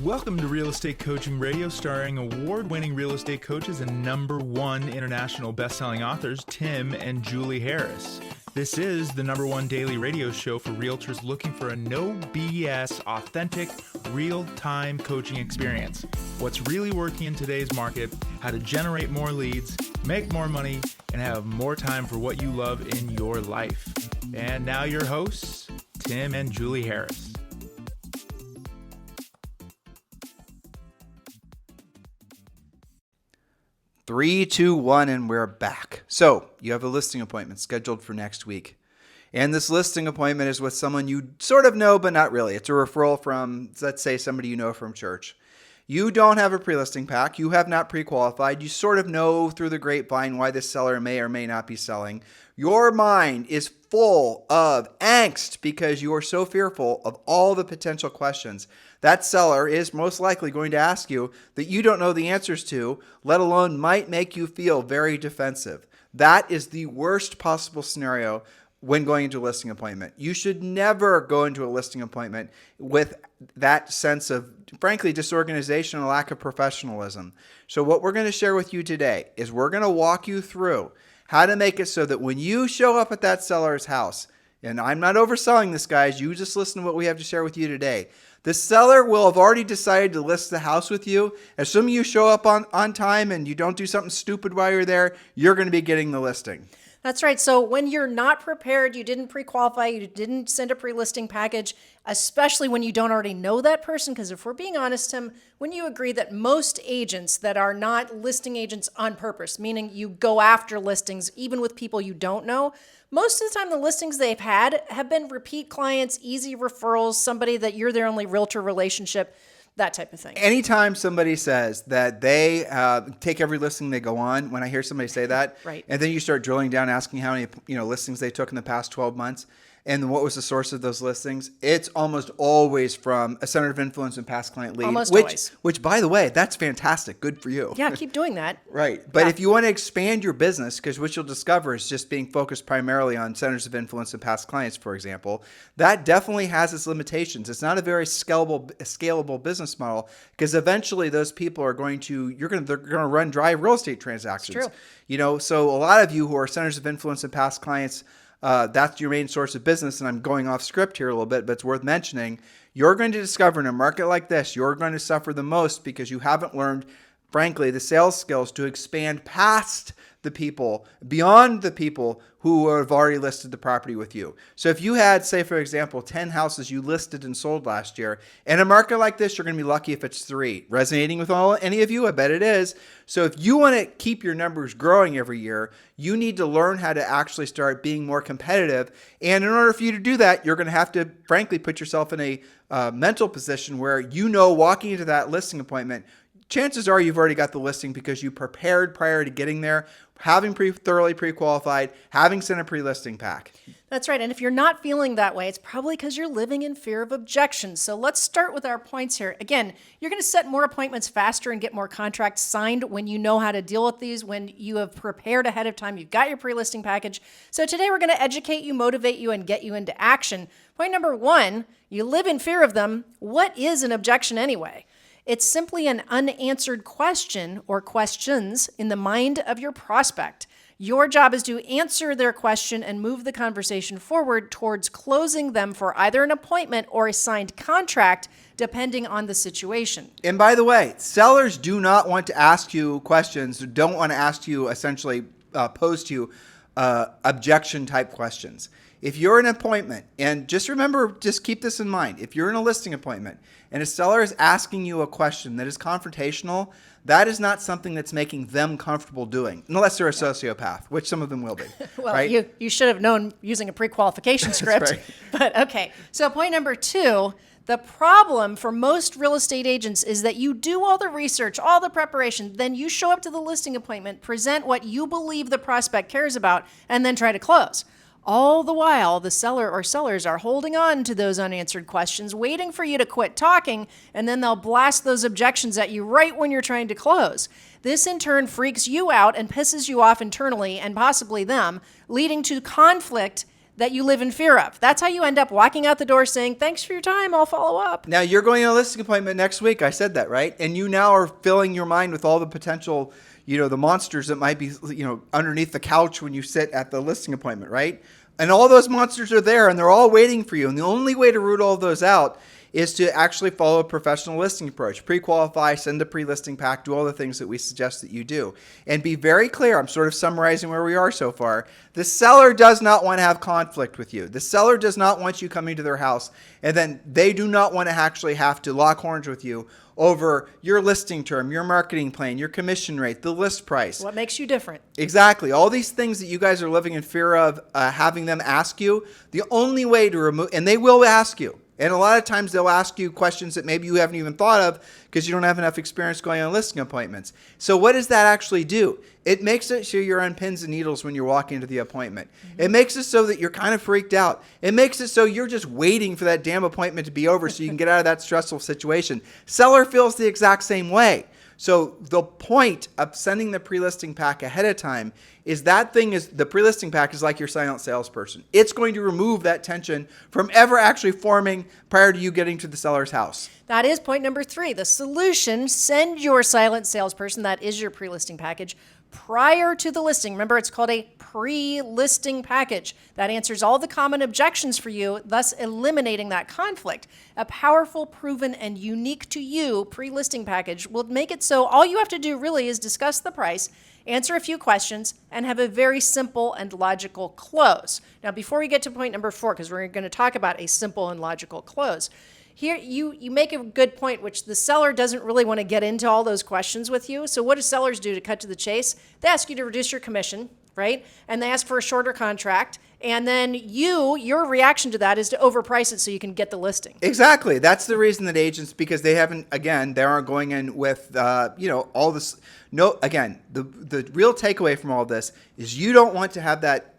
Welcome to Real Estate Coaching Radio, starring award-winning real estate coaches and #1 international best-selling authors, Tim and Julie Harris. This is the #1 daily radio show for realtors looking for a no BS, authentic, real-time coaching experience. What's really working in today's market, how to generate more leads, make more money, and have more time for what you love in your life. And now your hosts, Tim and Julie Harris. 3, 2, 1, and we're back. So you have a listing appointment scheduled for next week. And this listing appointment is with someone you sort of know, but not really. It's a referral from, let's say, somebody you know from church. You don't have a pre-listing pack. You have not pre-qualified. You sort of know through the grapevine why this seller may or may not be selling. Your mind is full of angst because you are so fearful of all the potential questions that seller is most likely going to ask you that you don't know the answers to, let alone might make you feel very defensive. That is the worst possible scenario when going into a listing appointment. You should never go into a listing appointment with that sense of, frankly, disorganization and lack of professionalism. So what we're going to share with you today is we're going to walk you through how to make it so that when you show up at that seller's house, and I'm not overselling this, guys, you just listen to what we have to share with you today. The seller will have already decided to list the house with you. Assuming you show up on time and you don't do something stupid while you're there, you're going to be getting the listing. That's right. So when you're not prepared, you didn't pre-qualify, you didn't send a pre-listing package, especially when you don't already know that person, because if we're being honest, Tim, when you agree that most agents that are not listing agents on purpose, meaning you go after listings even with people you don't know, most of the time the listings they've had have been repeat clients, easy referrals, somebody that you're their only realtor relationship, that type of thing. Anytime somebody says that they take every listing they go on, when I hear somebody say that, right, and then you start drilling down, asking how many listings they took in the past 12 months, and what was the source of those listings, it's almost always from a center of influence and past client lead. Almost always. Which, by the way, that's fantastic. Good for you. Yeah, keep doing that. Right. But if you want to expand your business, because what you'll discover is just being focused primarily on centers of influence and past clients, for example, that definitely has its limitations. It's not a very scalable business model, because eventually those people are they're going to run dry real estate transactions. It's true. So a lot of you who are centers of influence and past clients, that's your main source of business, and I'm going off script here a little bit, but it's worth mentioning. You're going to discover in a market like this, you're going to suffer the most because you haven't learned, frankly, the sales skills to expand past the people, beyond the people who have already listed the property with you. So if you had, say, for example, 10 houses you listed and sold last year, in a market like this, you're going to be lucky if it's 3. Resonating with any of you? I bet it is. So if you want to keep your numbers growing every year, you need to learn how to actually start being more competitive. And in order for you to do that, you're going to have to, frankly, put yourself in a mental position where walking into that listing appointment, chances are you've already got the listing because you prepared prior to getting there, having thoroughly pre-qualified, having sent a pre-listing pack. That's right. And if you're not feeling that way, it's probably because you're living in fear of objections. So let's start with our points here. Again, you're going to set more appointments faster and get more contracts signed when you know how to deal with these, when you have prepared ahead of time, you've got your pre-listing package. So today we're going to educate you, motivate you, and get you into action. Point number 1, you live in fear of them. What is an objection anyway? It's simply an unanswered question or questions in the mind of your prospect. Your job is to answer their question and move the conversation forward towards closing them for either an appointment or a signed contract, depending on the situation. And by the way, sellers do not want to ask you questions, don't want to ask you, essentially pose to you objection type questions. If you're in an appointment, and just remember, just keep this in mind, if you're in a listing appointment and a seller is asking you a question that is confrontational, that is not something that's making them comfortable doing, unless they're a sociopath, which some of them will be. Well, right? you should have known using a pre-qualification script. Right. But okay, so point number 2, the problem for most real estate agents is that you do all the research, all the preparation, then you show up to the listing appointment, present what you believe the prospect cares about, and then try to close. All the while, the seller or sellers are holding on to those unanswered questions, waiting for you to quit talking, and then they'll blast those objections at you right when you're trying to close. This in turn freaks you out and pisses you off internally and possibly them, leading to conflict that you live in fear of. That's how you end up walking out the door saying, thanks for your time, I'll follow up. Now you're going on a listing appointment next week. I said that, right? And you now are filling your mind with all the potential, the monsters that might be, underneath the couch when you sit at the listing appointment, right? And all those monsters are there and they're all waiting for you. And the only way to root all of those out is to actually follow a professional listing approach. Pre-qualify, send a pre-listing pack, do all the things that we suggest that you do. And be very clear, I'm sort of summarizing where we are so far. The seller does not want to have conflict with you. The seller does not want you coming to their house, and then they do not want to actually have to lock horns with you over your listing term, your marketing plan, your commission rate, the list price. What makes you different? Exactly. All these things that you guys are living in fear of having them ask you, the only way to remove, and they will ask you. And a lot of times they'll ask you questions that maybe you haven't even thought of because you don't have enough experience going on listing appointments. So what does that actually do? It makes it so you're on pins and needles when you're walking into the appointment. Mm-hmm. It makes it so that you're kind of freaked out. It makes it so you're just waiting for that damn appointment to be over so you can get out of that stressful situation. Seller feels the exact same way. So the point of sending the pre-listing pack ahead of time is the pre-listing pack is like your silent salesperson. It's going to remove that tension from ever actually forming prior to you getting to the seller's house. That is point number 3. The solution, send your silent salesperson, that is your pre-listing package, prior to the listing. Remember, it's called a pre-listing package. That answers all the common objections for you, thus eliminating that conflict. A powerful, proven, and unique to you pre-listing package will make it so all you have to do really is discuss the price, answer a few questions, and have a very simple and logical close. Now, before we get to point number 4, because we're going to talk about a simple and logical close, here you make a good point, which the seller doesn't really want to get into all those questions with you. So what do sellers do to cut to the chase? They ask you to reduce your commission, right? And they ask for a shorter contract. And then your reaction to that is to overprice it so you can get the listing. Exactly. That's the reason that agents, because they aren't going in with, all this. No, again, the real takeaway from all this is you don't want to have that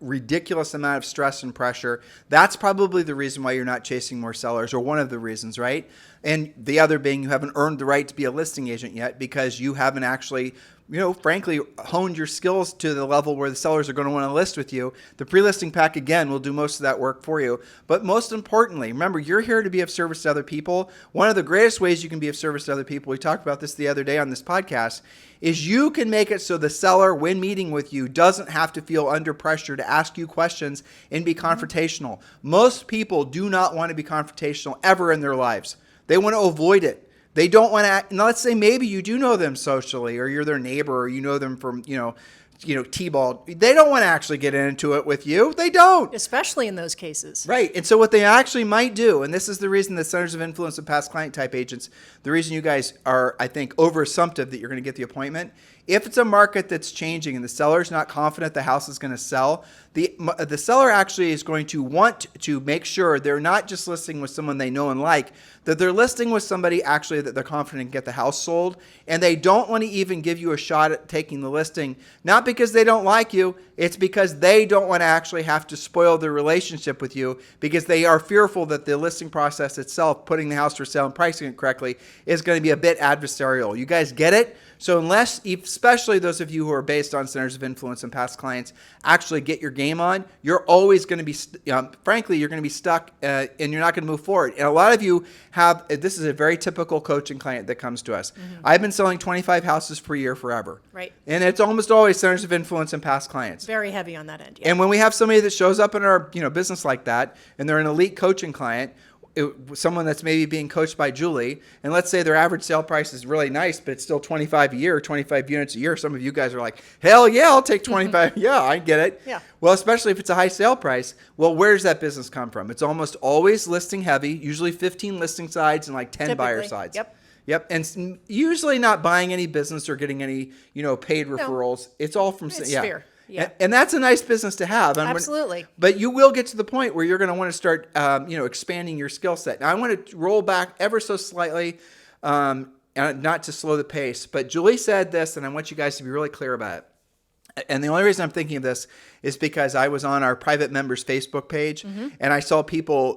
ridiculous amount of stress and pressure. That's probably the reason why you're not chasing more sellers, or one of the reasons, right? And the other being you haven't earned the right to be a listing agent yet because you haven't actually, frankly, honed your skills to the level where the sellers are going to want to list with you. The pre-listing pack, again, will do most of that work for you. But most importantly, remember, you're here to be of service to other people. One of the greatest ways you can be of service to other people, we talked about this the other day on this podcast, is you can make it so the seller, when meeting with you, doesn't have to feel under pressure to ask you questions and be confrontational. Most people do not want to be confrontational ever in their lives. They want to avoid it. They don't want to, now let's say maybe you do know them socially, or you're their neighbor, or you know them from, T-ball. They don't want to actually get into it with you. They don't. Especially in those cases. Right. And so what they actually might do, and this is the reason the centers of influence and past client type agents, the reason you guys are, I think, over-assumptive that you're going to get the appointment, if it's a market that's changing and the seller's not confident the house is going to sell, the seller actually is going to want to make sure they're not just listing with someone they know and like, that they're listing with somebody actually that they're confident can get the house sold, and they don't want to even give you a shot at taking the listing, not because they don't like you, it's because they don't want to actually have to spoil their relationship with you because they are fearful that the listing process itself, putting the house for sale and pricing it correctly, is going to be a bit adversarial. You guys get it? So unless, especially those of you who are based on centers of influence and past clients, actually get your game on, you're always going to be, frankly, you're going to be stuck and you're not going to move forward. And a lot of you have, this is a very typical coaching client that comes to us. Mm-hmm. I've been selling 25 houses per year forever. Right. And it's almost always centers of influence and past clients. Very heavy on that end. Yeah. And when we have somebody that shows up in our business like that, and they're an elite coaching client, someone that's maybe being coached by Julie, and let's say their average sale price is really nice, but it's still 25 a year, 25 units a year. Some of you guys are like, hell yeah, I'll take 25. Mm-hmm. Yeah, I get it. Yeah. Well, especially if it's a high sale price. Well, where does that business come from? It's almost always listing heavy, usually 15 listing sides and like 10 buyer sides. Yep. And usually not buying any business or getting any, paid referrals. No. It's all from, it's fair. Yeah. And that's a nice business to have. Absolutely. But you will get to the point where you're going to want to start, expanding your skill set. Now, I want to roll back ever so slightly, and not to slow the pace. But Julie said this, and I want you guys to be really clear about it. And the only reason I'm thinking of this is because I was on our private members Facebook page and I saw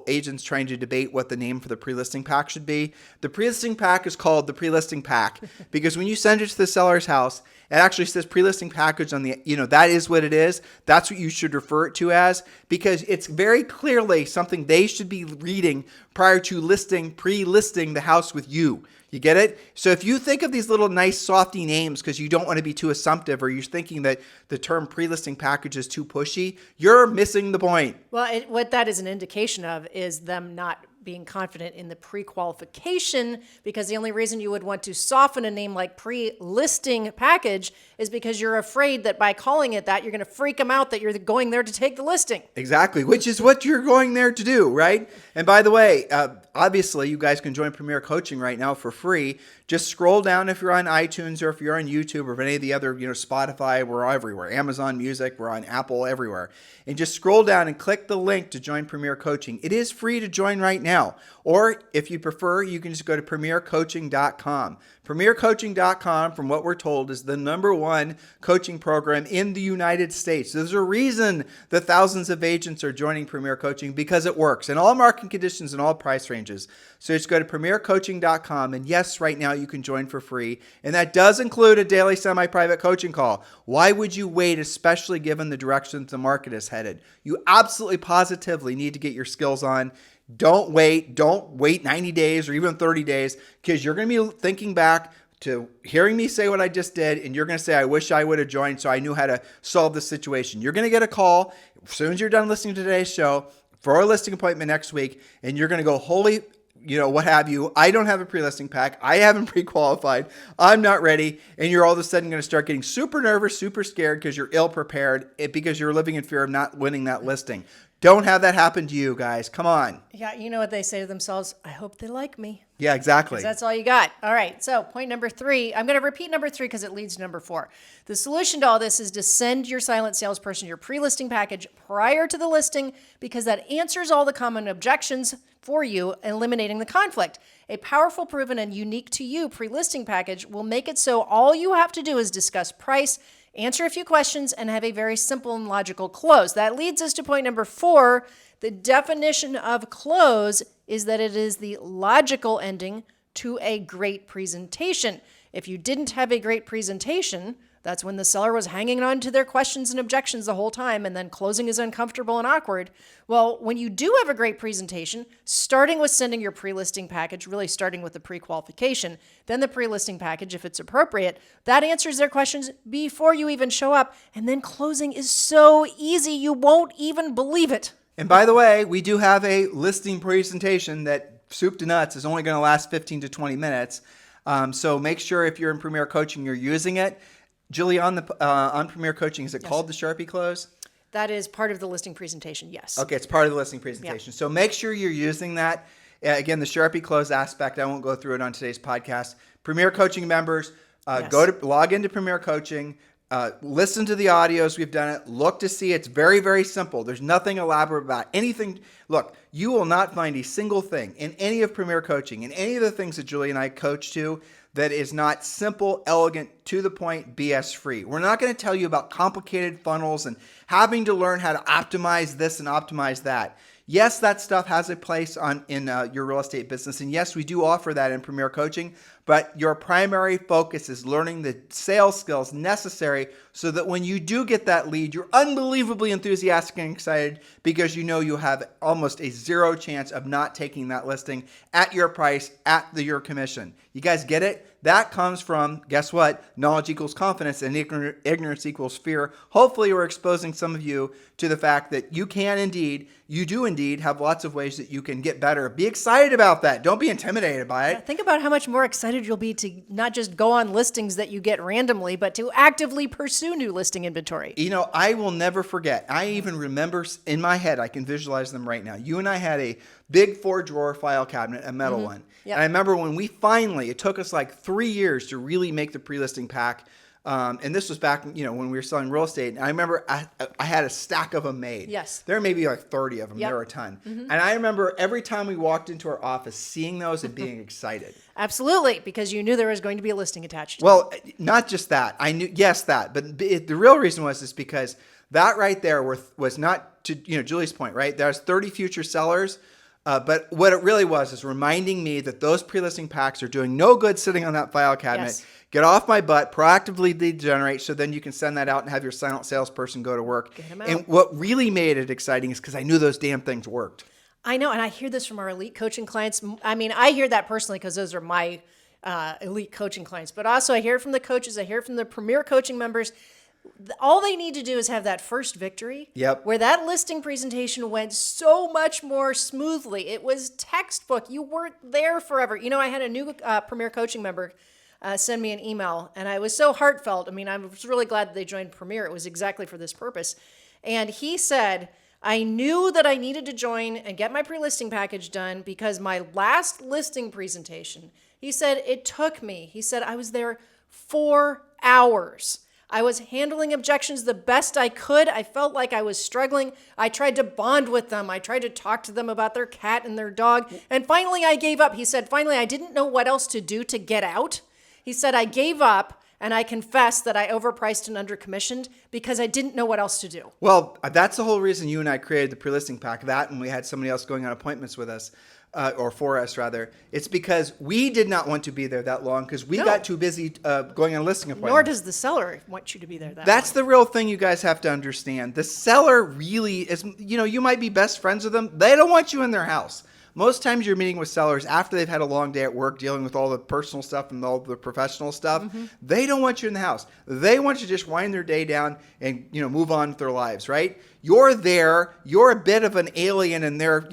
agents trying to debate what the name for the pre-listing pack should be. The pre-listing pack is called the pre-listing pack because when you send it to the seller's house, it actually says pre-listing package on the, that is what it is. That's what you should refer it to as, because it's very clearly something they should be reading prior to pre-listing the house with you. You get it? So if you think of these little nice softy names because you don't want to be too assumptive, or you're thinking that the term pre-listing package is too pushy, you're missing the point. Well, what that is an indication of is them not being confident in the pre-qualification, because the only reason you would want to soften a name like pre-listing package is because you're afraid that by calling it that, you're going to freak them out that you're going there to take the listing. Exactly, which is what you're going there to do, right? And by the way, obviously, you guys can join Premier Coaching right now for free. Just scroll down if you're on iTunes or if you're on YouTube or any of the other, Spotify, we're everywhere. Amazon Music, we're on Apple, everywhere. And just scroll down and click the link to join Premier Coaching. It is free to join right now. Or if you prefer, you can just go to premiercoaching.com. Premiercoaching.com, from what we're told, is the #1 coaching program in the United States. There's a reason that thousands of agents are joining Premier Coaching, because it works in all market conditions and all price ranges. So just go to premiercoaching.com, and yes, right now you can join for free. And that does include a daily semi-private coaching call. Why would you wait, especially given the direction the market is headed? You absolutely positively need to get your skills on. Don't wait 90 days or even 30 days, because you're going to be thinking back to hearing me say what I just did, and you're going to say, I wish I would have joined so I knew how to solve this situation. You're going to get a call as soon as you're done listening to today's show for a listing appointment next week, and you're going to go, holy, what have you, I don't have a pre-listing pack, I haven't pre-qualified, I'm not ready, and you're all of a sudden going to start getting super nervous, super scared because you're ill-prepared, because you're living in fear of not winning that listing. Don't have that happen to you, guys. Come on. Yeah, you know what they say to themselves? I hope they like me. Yeah, exactly. 'Cause that's all you got. All right, so point number 3. I'm going to repeat number 3 because it leads to number 4. The solution to all this is to send your silent salesperson your pre-listing package prior to the listing, because that answers all the common objections for you, eliminating the conflict. A powerful, proven, and unique to you pre-listing package will make it so all you have to do is discuss price, answer a few questions, and have a very simple and logical close. That leads us to point number 4. The definition of close is that it is the logical ending to a great presentation. If you didn't have a great presentation, that's when the seller was hanging on to their questions and objections the whole time, and then closing is uncomfortable and awkward. Well, when you do have a great presentation, starting with sending your pre-listing package, really starting with the pre-qualification, then the pre-listing package, if it's appropriate, that answers their questions before you even show up, and then closing is so easy, you won't even believe it. And by the way, we do have a listing presentation that, soup to nuts, is only going to last 15 to 20 minutes. So make sure if you're in Premier Coaching, you're using it. Julie, on Premier Coaching, is it called the Sharpie Close? That is part of the listing presentation, yes. Okay, it's part of the listing presentation. Yeah. So make sure you're using that. Again, the Sharpie Close aspect, I won't go through it on today's podcast. Premier Coaching members, log into Premier Coaching, listen to the audios. We've done it. Look to see. It's very, very simple. There's nothing elaborate about anything. Look, you will not find a single thing in any of Premier Coaching, in any of the things that Julie and I coach to, that is not simple, elegant, to the point, BS free. We're not going to tell you about complicated funnels and having to learn how to optimize this and optimize that. Yes, that stuff has a place in your real estate business. And yes, we do offer that in Premier Coaching, but your primary focus is learning the sales skills necessary so that when you do get that lead, you're unbelievably enthusiastic and excited, because you know you have almost a 0 chance of not taking that listing at your price, at your commission. You guys get it? That comes from, guess what? Knowledge equals confidence, and ignorance equals fear. Hopefully we're exposing some of you to the fact that you do indeed have lots of ways that you can get better. Be excited about that. Don't be intimidated by it. Think about how much more excited you'll be to not just go on listings that you get randomly, but to actively pursue new listing inventory. I will never forget. I even remember in my head, I can visualize them right now. You and I had a big 4-drawer file cabinet, a metal one. Yep. And I remember when we finally, it took us like 3 years to really make the pre-listing pack. And this was back, when we were selling real estate. And I remember I had a stack of them made. Yes. There may be like 30 of them. Yep. There were a ton. Mm-hmm. And I remember every time we walked into our office, seeing those and being excited. Absolutely, because you knew there was going to be a listing attached. Well, not just that. I knew, yes, that. But the real reason was because That right there was not, to Julie's point, right? There's 30 future sellers. But what it really was is reminding me that those pre-listing packs are doing no good sitting on that file cabinet. Yes. Get off my butt, proactively lead generate, so then you can send that out and have your silent salesperson go to work. Get 'em out. And what really made it exciting is because I knew those damn things worked. I know, and I hear this from our elite coaching clients. I mean, I hear that personally because those are my elite coaching clients. But also, I hear it from the coaches. I hear it from the premier coaching members. All they need to do is have that first victory. Yep. Where that listing presentation went so much more smoothly. It was textbook. You weren't there forever. I had a new premier coaching member send me an email, and I was so heartfelt. I mean, I was really glad that they joined Premier. It was exactly for this purpose. And he said, I knew that I needed to join and get my pre-listing package done because my last listing presentation, he said, it took me. He said, I was there 4 hours. I was handling objections the best I could. I felt like I was struggling. I tried to bond with them. I tried to talk to them about their cat and their dog. And finally, I gave up. He said, finally, I didn't know what else to do to get out. He said, I gave up, and I confess that I overpriced and undercommissioned because I didn't know what else to do. Well, that's the whole reason you and I created the pre-listing pack. That, and we had somebody else going on appointments with us. Or for us, rather. It's because we did not want to be there that long because we got too busy going on listing appointments. Nor does the seller want you to be there that That's long. the real thing you guys have to understand. The seller really is, you might be best friends with them. They don't want you in their house. Most times you're meeting with sellers after they've had a long day at work dealing with all the personal stuff and all the professional stuff. Mm-hmm. They don't want you in the house. They want you to just wind their day down and, move on with their lives, right? You're there. You're a bit of an alien in their,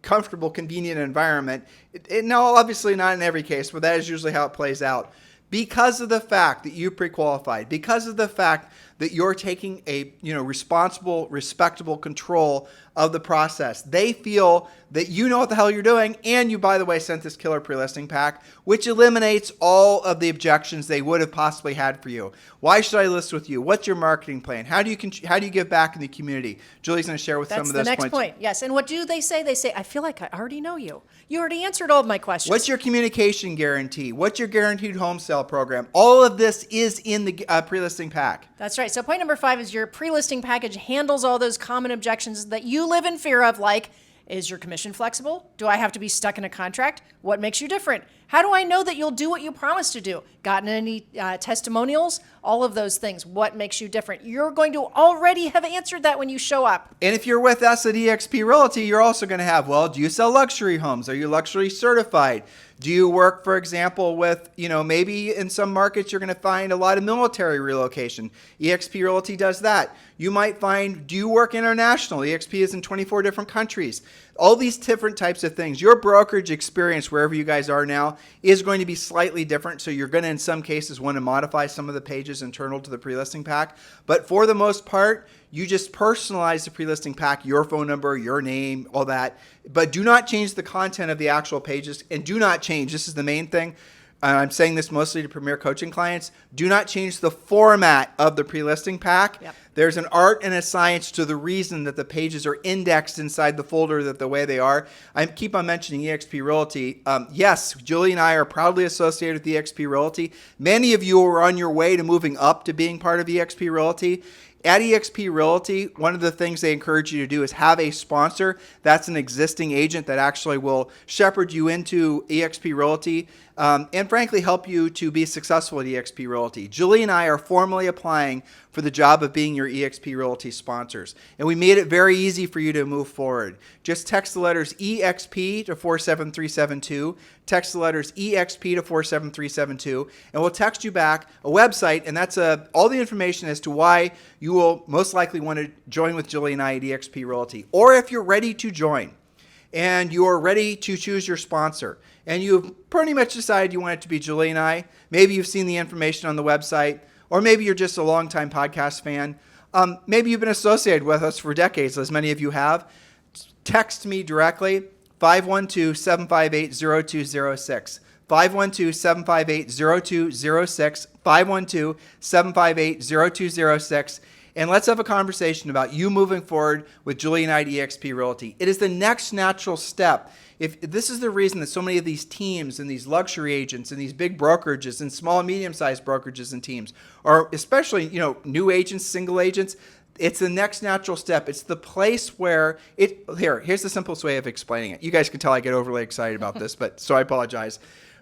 comfortable, convenient environment. No, obviously not in every case, but that is usually how it plays out. Because of the fact that you pre-qualified, because of the fact that you're taking a responsible, respectable control of the process, they feel that you know what the hell you're doing, and you, by the way, sent this killer pre-listing pack, which eliminates all of the objections they would have possibly had for you. Why should I list with you? What's your marketing plan? How do you give back in the community? Julie's going to share with some of those points. That's the next point. Yes, and what do they say? They say, I feel like I already know you. You already answered all of my questions. What's your communication guarantee? What's your guaranteed home sale program? All of this is in the pre-listing pack. That's right. So point number 5 is your pre-listing package handles all those common objections that you live in fear of, like, is your commission flexible? Do I have to be stuck in a contract? What makes you different? How do I know that you'll do what you promised to do? Gotten any testimonials? All of those things. What makes you different? You're going to already have answered that when you show up. And if you're with us at eXp Realty, you're also going to have, do you sell luxury homes? Are you luxury certified? Do you work, for example, with, maybe in some markets you're going to find a lot of military relocation. eXp Realty does that. You might find, do you work international? eXp is in 24 different countries. All these different types of things. Your brokerage experience, wherever you guys are now, is going to be slightly different. So you're going to, in some cases, want to modify some of the pages internal to the pre-listing pack. But for the most part, you just personalize the pre-listing pack, your phone number, your name, all that. But do not change the content of the actual pages, and do not change, this is the main thing, I'm saying this mostly to Premier Coaching clients, do not change the format of the pre-listing pack. Yep. There's an art and a science to the reason that the pages are indexed inside the folder that the way they are. I keep on mentioning eXp Realty. Yes, Julie and I are proudly associated with eXp Realty. Many of you are on your way to moving up to being part of eXp Realty. At eXp Realty, one of the things they encourage you to do is have a sponsor. That's an existing agent that actually will shepherd you into eXp Realty and frankly help you to be successful at eXp Realty. Julie and I are formally applying for the job of being your eXp Realty sponsors. And we made it very easy for you to move forward. Just text the letters EXP to 47372. Text the letters EXP to 47372. And we'll text you back a website. And that's all the information as to why you will most likely want to join with Julie and I at eXp Realty. Or if you're ready to join and you are ready to choose your sponsor and you've pretty much decided you want it to be Julie and I, maybe you've seen the information on the website, or maybe you're just a longtime podcast fan. Maybe you've been associated with us for decades, as many of you have. Text me directly, 512-758-0206. 512-758-0206. 512-758-0206. And let's have a conversation about you moving forward with Julie and I at eXp Realty. It is the next natural step. If this is the reason that so many of these teams and these luxury agents and these big brokerages and small and medium-sized brokerages and teams, or especially, new agents, single agents, It's the next natural step. It's the place where here's the simplest way of explaining it. You guys can tell I get overly excited about this, so I apologize.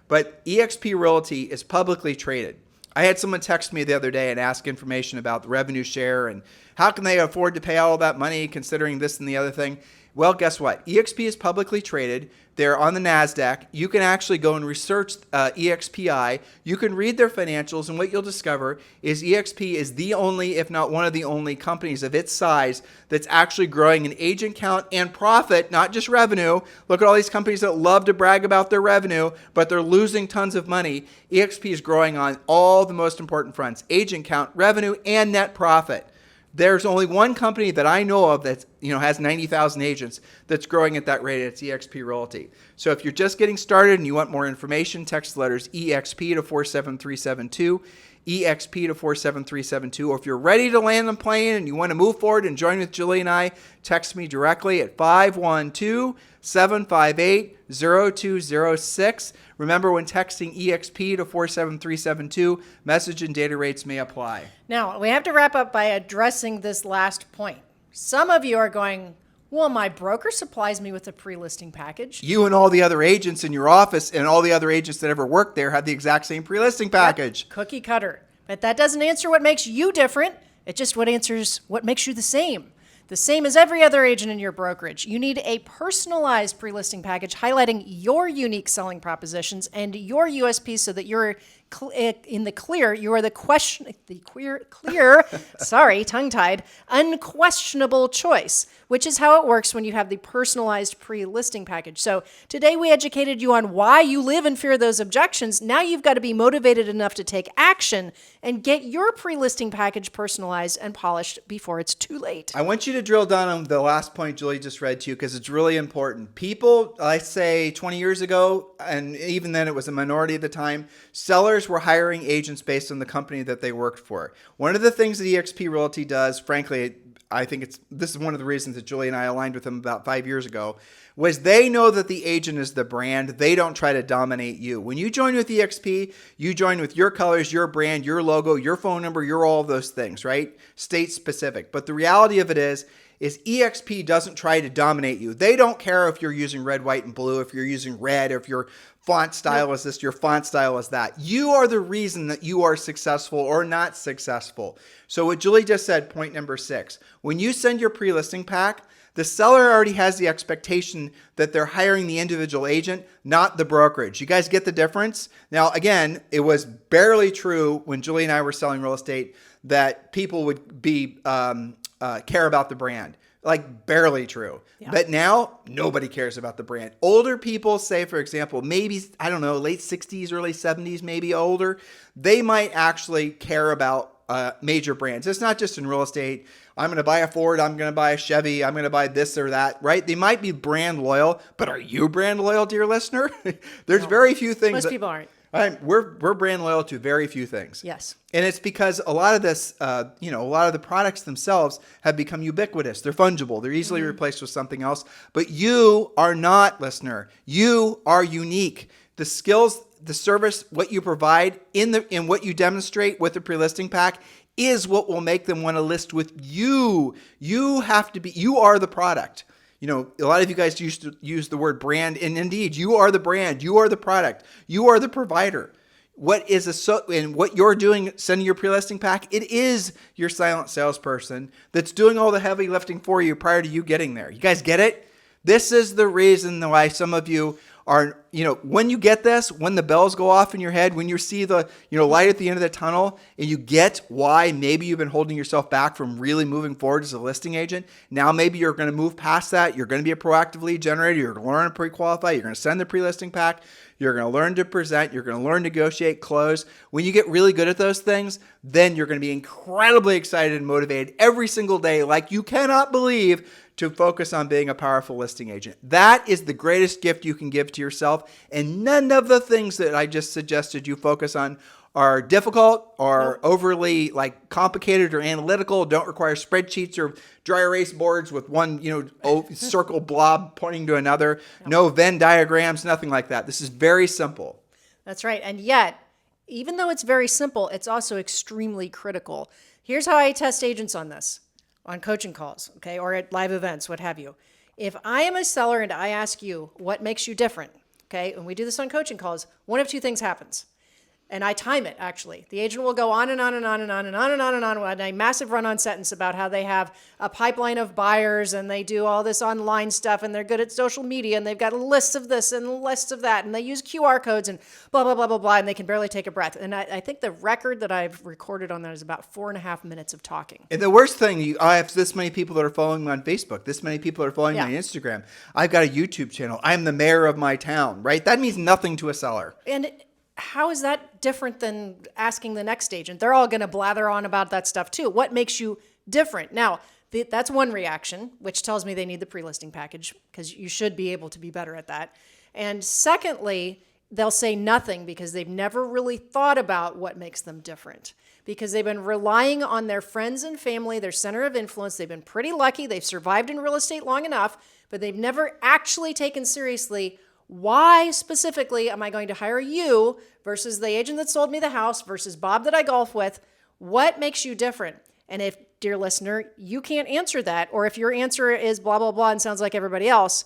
But eXp Realty is publicly traded. I had someone text me the other day and ask information about the revenue share and how can they afford to pay all that money considering this and the other thing. Well, guess what? eXp is publicly traded. They're on the NASDAQ. You can actually go and research EXPI. You can read their financials, and what you'll discover is eXp is the only, if not one of the only companies of its size that's actually growing in agent count and profit, not just revenue. Look at all these companies that love to brag about their revenue, but they're losing tons of money. eXp is growing on all the most important fronts: agent count, revenue, and net profit. There's only one company that I know of that has 90,000 agents that's growing at that rate. It's eXp Realty. So if you're just getting started and you want more information, text the letters EXP to 47372, EXP to 47372. Or if you're ready to land the plane and you want to move forward and join with Julie and I, text me directly at 512-758-0206. Remember, when texting EXP to 47372, message and data rates may apply. Now, we have to wrap up by addressing this last point. Some of you are going, well, my broker supplies me with a pre-listing package. You and all the other agents in your office and all the other agents that ever worked there have the exact same pre-listing package. Yep, cookie cutter. But that doesn't answer what makes you different. It just answers what makes you the same. The same as every other agent in your brokerage. You need a personalized pre-listing package highlighting your unique selling propositions and your USPs so that you're in the clear. You are sorry, tongue-tied, unquestionable choice, which is how it works when you have the personalized pre-listing package. So today we educated you on why you live in fear of those objections. Now you've got to be motivated enough to take action and get your pre-listing package personalized and polished before it's too late. I want you to drill down on the last point Julie just read to you because it's really important. People, I say 20 years ago, and even then it was a minority at the time, sellers were hiring agents based on the company that they worked for. One of the things that eXp Realty does, frankly, I think this is one of the reasons that Julie and I aligned with them about 5 years ago, was they know that the agent is the brand. They don't try to dominate you. When you join with eXp, you join with your colors, your brand, your logo, your phone number, your all of those things, right? State specific. But the reality of it is eXp doesn't try to dominate you. They don't care if you're using red, white, and blue, if you're using red, or if your font style is this, your font style is that. You are the reason that you are successful or not successful. So what Julie just said, point number 6, when you send your pre-listing pack, the seller already has the expectation that they're hiring the individual agent, not the brokerage. You guys get the difference? Now, again, it was barely true when Julie and I were selling real estate that people would be care about the brand. Like barely true. Yeah. But now nobody cares about the brand. Older people, say for example, maybe, I don't know, late 60s, early 70s, maybe older, they might actually care about major brands. It's not just in real estate. I'm going to buy a Ford. I'm going to buy a Chevy. I'm going to buy this or that, right? They might be brand loyal, but are you brand loyal, dear listener? There's very few things. Most people aren't. We're brand loyal to very few things. Yes. And it's because a lot of this, a lot of the products themselves have become ubiquitous. They're fungible. They're easily replaced with something else. But you are not, listener. You are unique. The skills, the service, what you provide in what you demonstrate with the pre-listing pack is what will make them want to list with you. You are the product. A lot of you guys used to use the word brand, and indeed, you are the brand, you are the product, you are the provider. What you're doing, sending your pre-listing pack, it is your silent salesperson that's doing all the heavy lifting for you prior to you getting there. You guys get it? This is the reason why some of you are, when you get this, when the bells go off in your head, when you see the, light at the end of the tunnel, and you get why maybe you've been holding yourself back from really moving forward as a listing agent. Now maybe you're going to move past that. You're going to be a proactive lead generator. You're going to learn to pre-qualify. You're going to send the pre-listing pack. You're going to learn to present. You're going to learn to negotiate, close. When you get really good at those things, then you're going to be incredibly excited and motivated every single day, like you cannot believe, to focus on being a powerful listing agent. That is the greatest gift you can give to yourself. And none of the things that I just suggested you focus on are difficult or overly complicated or analytical, don't require spreadsheets or dry erase boards with one, circle blob pointing to another. No Venn diagrams, nothing like that. This is very simple. That's right. And yet, even though it's very simple, it's also extremely critical. Here's how I test agents on this. on coaching calls, okay, or at live events, what have you. If I am a seller and I ask you what makes you different, okay, and we do this on coaching calls, one of two things happens. And I time it, actually. The agent will go on and on and on and on and on and on and on with a massive run-on sentence about how they have a pipeline of buyers and they do all this online stuff and they're good at social media and they've got lists of this and lists of that and they use QR codes and blah, blah, blah, blah, blah, and they can barely take a breath. And I think the record that I've recorded on that is about 4.5 minutes of talking. And the worst thing, I have this many people that are following me on Facebook. This many people are following me on Instagram. I've got a YouTube channel. I'm the mayor of my town, right? That means nothing to a seller. And how is that different than asking the next agent? They're all going to blather on about that stuff too. What makes you different? Now, that's one reaction, which tells me they need the pre-listing package because you should be able to be better at that. And secondly, they'll say nothing because they've never really thought about what makes them different, because they've been relying on their friends and family, their center of influence. They've been pretty lucky. They've survived in real estate long enough, but they've never actually taken seriously, why specifically am I going to hire you versus the agent that sold me the house versus Bob that I golf with? What makes you different? And if, dear listener, you can't answer that, or if your answer is blah, blah, blah and sounds like everybody else,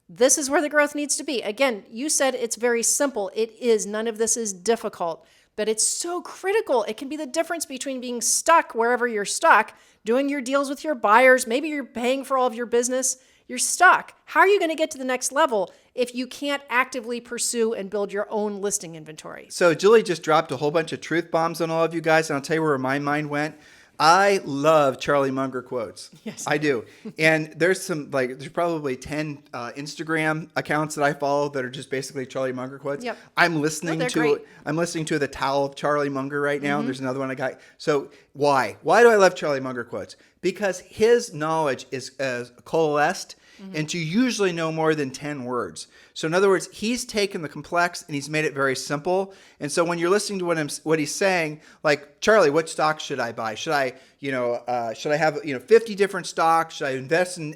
this is where the growth needs to be. Again, you said it's very simple. It is. None of this is difficult, but it's so critical. It can be the difference between being stuck wherever you're stuck, doing your deals with your buyers. Maybe you're paying for all of your business. You're stuck. How are you going to get to the next level if you can't actively pursue and build your own listing inventory? So Julie just dropped a whole bunch of truth bombs on all of you guys, and I'll tell you where my mind went. I love Charlie Munger quotes. Yes. I do. And there's probably 10 Instagram accounts that I follow that are just basically Charlie Munger quotes. Yep. I'm listening they're to great. The Towel of Charlie Munger right now. There's another one I got. So why? Why do I love Charlie Munger quotes? Because his knowledge is coalesced into usually no more than 10 words. So in other words, he's taken the complex and he's made it very simple. And so when you're listening to what he's saying, like, Charlie, what stocks should I buy? Should I have 50 different stocks? Should I invest in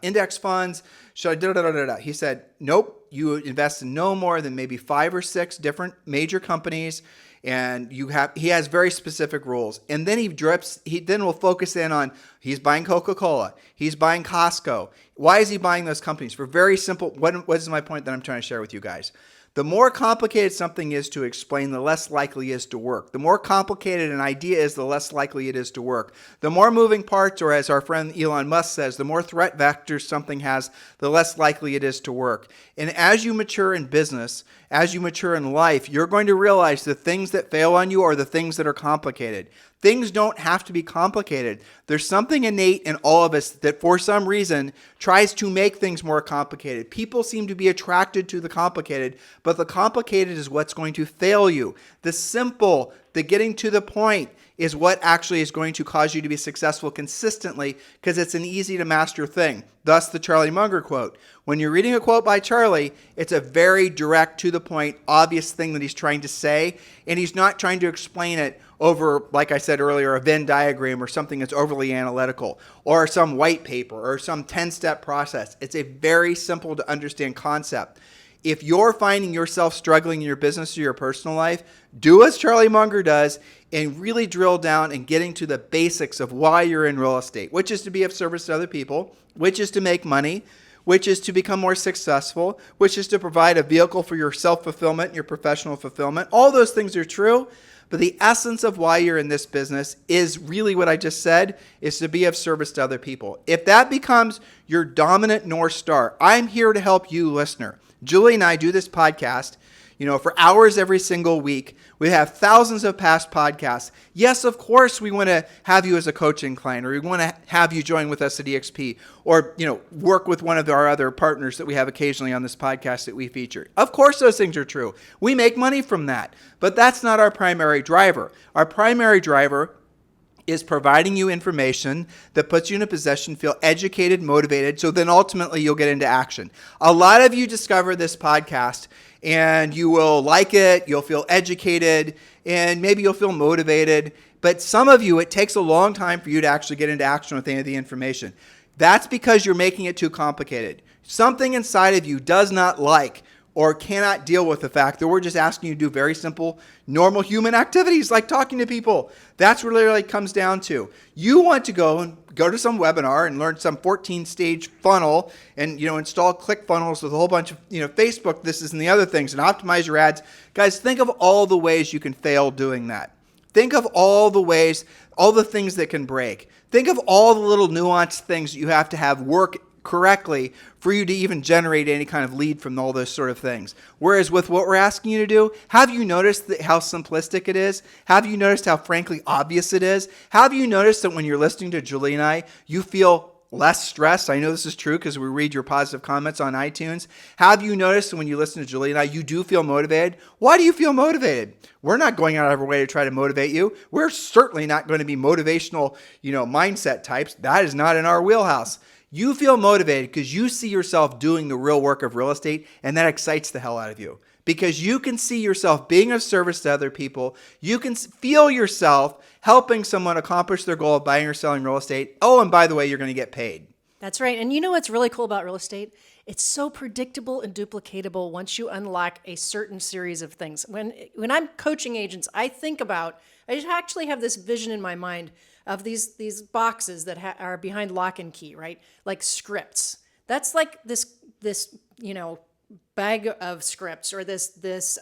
index funds? Should I He said, nope. You invest in no more than maybe 5 or 6 different major companies. And he has very specific rules. And then he then will focus in on, he's buying Coca-Cola. He's buying Costco. Why is he buying those companies? For very simple, what is my point that I'm trying to share with you guys? The more complicated something is to explain, the less likely it is to work. The more complicated an idea is, the less likely it is to work. The more moving parts, or as our friend Elon Musk says, the more threat vectors something has, the less likely it is to work. And as you mature in business, as you mature in life, you're going to realize the things that fail on you are the things that are complicated. Things don't have to be complicated. There's something innate in all of us that for some reason tries to make things more complicated. People seem to be attracted to the complicated, but the complicated is what's going to fail you. The simple, the getting to the point, is what actually is going to cause you to be successful consistently, because it's an easy to master thing. Thus the Charlie Munger quote. When you're reading a quote by Charlie, it's a very direct, to the point, obvious thing that he's trying to say, and he's not trying to explain it over, like I said earlier, a Venn diagram or something that's overly analytical, or some white paper or some 10-step process. It's a very simple to understand concept. If you're finding yourself struggling in your business or your personal life, do as Charlie Munger does and really drill down and getting to the basics of why you're in real estate, which is to be of service to other people, which is to make money, which is to become more successful, which is to provide a vehicle for your self-fulfillment and your professional fulfillment. All those things are true, but the essence of why you're in this business is really what I just said, is to be of service to other people. If that becomes your dominant North Star, I'm here to help you, listener. Julie and I do this podcast, for hours every single week. We have thousands of past podcasts. Yes, of course, we want to have you as a coaching client, or we want to have you join with us at EXP, or, work with one of our other partners that we have occasionally on this podcast that we feature. Of course, those things are true. We make money from that, but that's not our primary driver. Our primary driver is providing you information that puts you in a position to feel educated, motivated, so then ultimately you'll get into action. A lot of you discover this podcast and you will like it, you'll feel educated, and maybe you'll feel motivated. But some of you, it takes a long time for you to actually get into action with any of the information. That's because you're making it too complicated. Something inside of you does not like or cannot deal with the fact that we're just asking you to do very simple, normal human activities like talking to people. That's what it really comes down to. You want to go to some webinar and learn some 14-stage funnel and, install ClickFunnels with a whole bunch of, Facebook, this and the other things, and optimize your ads. Guys, think of all the ways you can fail doing that. Think of all the ways, all the things that can break. Think of all the little nuanced things you have to have work correctly for you to even generate any kind of lead from all those sort of things. Whereas with what we're asking you to do, have you noticed how simplistic it is? Have you noticed how frankly obvious it is? Have you noticed that when you're listening to Julie and I, you feel less stressed? I know this is true because we read your positive comments on iTunes. Have you noticed that when you listen to Julie and I, you do feel motivated? Why do you feel motivated? We're not going out of our way to try to motivate you. We're certainly not going to be motivational, mindset types. That is not in our wheelhouse. You feel motivated because you see yourself doing the real work of real estate, and that excites the hell out of you because you can see yourself being of service to other people. You can feel yourself helping someone accomplish their goal of buying or selling real estate. Oh, and by the way, you're going to get paid. That's right. And you know what's really cool about real estate? It's so predictable and duplicatable once you unlock a certain series of things. When I'm coaching agents, I actually have this vision in my mind of these boxes that are behind lock and key, right? Like scripts. That's like this bag of scripts or this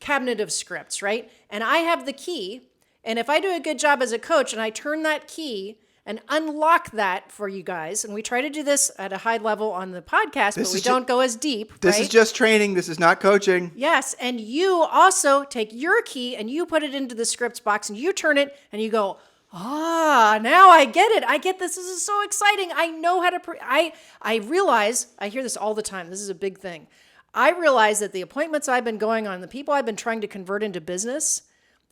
cabinet of scripts, right? And I have the key. And if I do a good job as a coach and I turn that key and unlock that for you guys, and we try to do this at a high level on the podcast, but we don't go as deep. This is just training. This is not coaching. Yes, and you also take your key and you put it into the scripts box and you turn it and you go, now I get it. I get this. This is so exciting. I know how to, I realize, I hear this all the time. This is a big thing. I realize that the appointments I've been going on, the people I've been trying to convert into business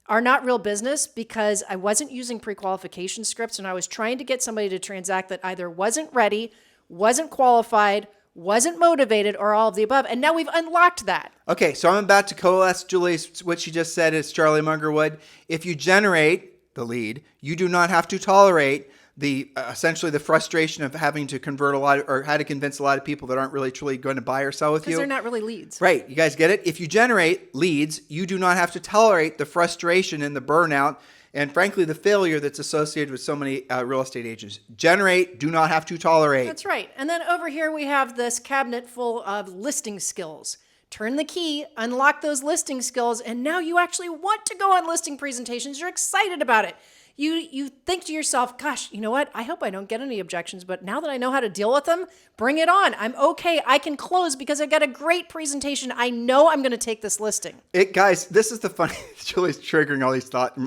are not real business because I wasn't using pre-qualification scripts and I was trying to get somebody to transact that either wasn't ready, wasn't qualified, wasn't motivated, or all of the above. And now we've unlocked that. Okay, so I'm about to coalesce Julie. What she just said is Charlie Munger would. If you generate the lead, you do not have to tolerate the essentially the frustration of having to convert a lot or how to convince a lot of people that aren't really truly going to buy or sell with you. Because they're not really leads. Right. You guys get it? If you generate leads, you do not have to tolerate the frustration and the burnout and frankly the failure that's associated with so many real estate agents. Generate, do not have to tolerate. That's right. And then over here we have this cabinet full of listing skills. Turn the key, unlock those listing skills, and now you actually want to go on listing presentations. You're excited about it. You think to yourself, gosh, you know what? I hope I don't get any objections, but now that I know how to deal with them, bring it on. I'm okay. I can close because I've got a great presentation. I know I'm going to take this listing. Guys, this is the funny. Julie's triggering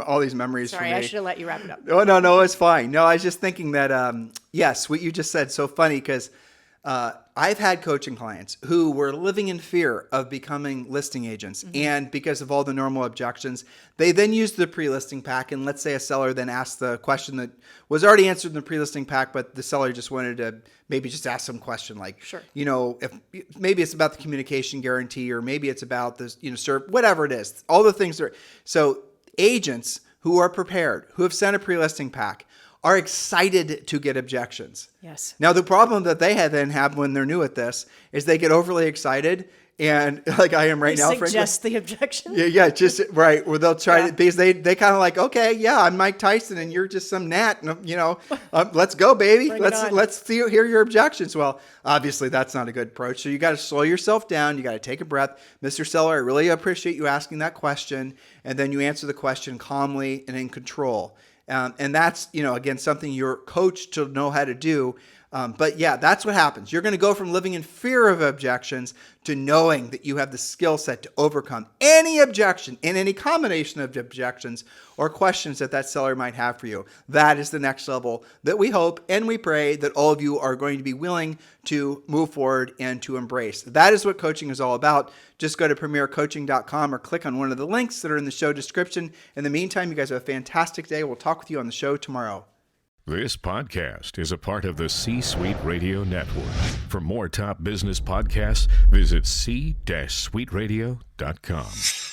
all these memories. Sorry, for me. I should have let you wrap it up. No, it's fine. No, I was just thinking that, yes, what you just said, so funny because I've had coaching clients who were living in fear of becoming listing agents. Mm-hmm. And because of all the normal objections, they then used the pre-listing pack. And let's say a seller then asked the question that was already answered in the pre-listing pack, but the seller just wanted to maybe just ask some question like, sure, if maybe it's about the communication guarantee, or maybe it's about this, whatever it is, all the things are. So agents who are prepared, who have sent a pre-listing pack, are excited to get objections. Yes. Now, the problem that they then have when they're new at this is they get overly excited, and like I am right now, suggest the objection. Yeah, just right. Where they'll try to, because they kind of like, okay, yeah, I'm Mike Tyson, and you're just some gnat. Let's go, baby. Let's hear your objections. Well, obviously that's not a good approach. So you got to slow yourself down. You got to take a breath, Mr. Seller. I really appreciate you asking that question, and then you answer the question calmly and in control. And that's, again, something you're coached to know how to do. But yeah, that's what happens. You're going to go from living in fear of objections to knowing that you have the skill set to overcome any objection and any combination of objections or questions that seller might have for you. That is the next level that we hope and we pray that all of you are going to be willing to move forward and to embrace. That is what coaching is all about. Just go to premiercoaching.com or click on one of the links that are in the show description. In the meantime, you guys have a fantastic day. We'll talk with you on the show tomorrow. This podcast is a part of the C-Suite Radio Network. For more top business podcasts, visit c-suiteradio.com.